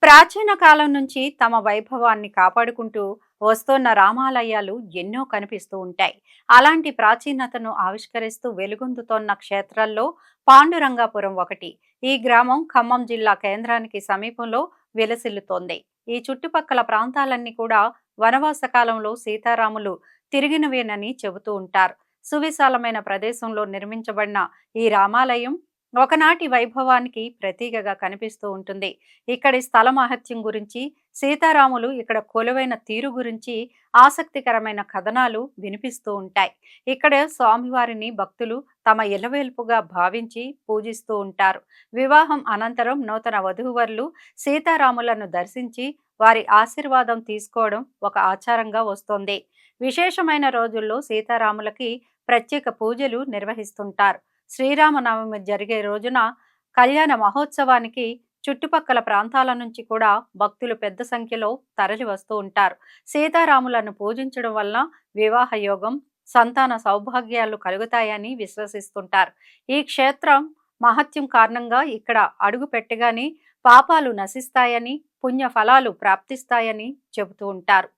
ప్రాచీన కాలం నుంచి తమ వైభవాన్ని కాపాడుకుంటూ వస్తున్న రామాలయాలు ఎన్నో కనిపిస్తూ ఉంటాయి. అలాంటి ప్రాచీనతను ఆవిష్కరిస్తూ వెలుగొందుతోన్న క్షేత్రాల్లో పాండురంగాపురం ఒకటి. ఈ గ్రామం ఖమ్మం జిల్లా కేంద్రానికి సమీపంలో విలసిల్లుతోంది. ఈ చుట్టుపక్కల ప్రాంతాలన్నీ కూడా వనవాస కాలంలో సీతారాములు తిరిగినవేనని చెబుతూ ఉంటారు. సువిశాలమైన ప్రదేశంలో నిర్మించబడిన ఈ రామాలయం ఒకనాటి వైభవానికి ప్రతీకగా కనిపిస్తూ ఉంటుంది. ఇక్కడి స్థల మహత్యం గురించి, సీతారాములు ఇక్కడ కొలువైన తీరు గురించి ఆసక్తికరమైన కథనాలు వినిపిస్తూ ఉంటాయి. ఇక్కడ స్వామివారిని భక్తులు తమ ఇలవేల్పుగా భావించి పూజిస్తూ ఉంటారు. వివాహం అనంతరం నూతన వధూవరులు సీతారాములను దర్శించి వారి ఆశీర్వాదం తీసుకోవడం ఒక ఆచారంగా వస్తోంది. విశేషమైన రోజుల్లో సీతారాములకి ప్రత్యేక పూజలు నిర్వహిస్తుంటారు. శ్రీరామనవమి జరిగే రోజున కళ్యాణ మహోత్సవానికి చుట్టుపక్కల ప్రాంతాల నుంచి కూడా భక్తులు పెద్ద సంఖ్యలో తరలి వస్తూ ఉంటారు. సీతారాములను పూజించడం వలన వివాహ యోగం, సంతాన సౌభాగ్యాలు కలుగుతాయని విశ్వసిస్తుంటారు. ఈ క్షేత్రం మహత్యం కారణంగా ఇక్కడ అడుగు పెట్టగానే పాపాలు నశిస్తాయని, పుణ్య ఫలాలు ప్రాప్తిస్తాయని చెబుతూ ఉంటారు.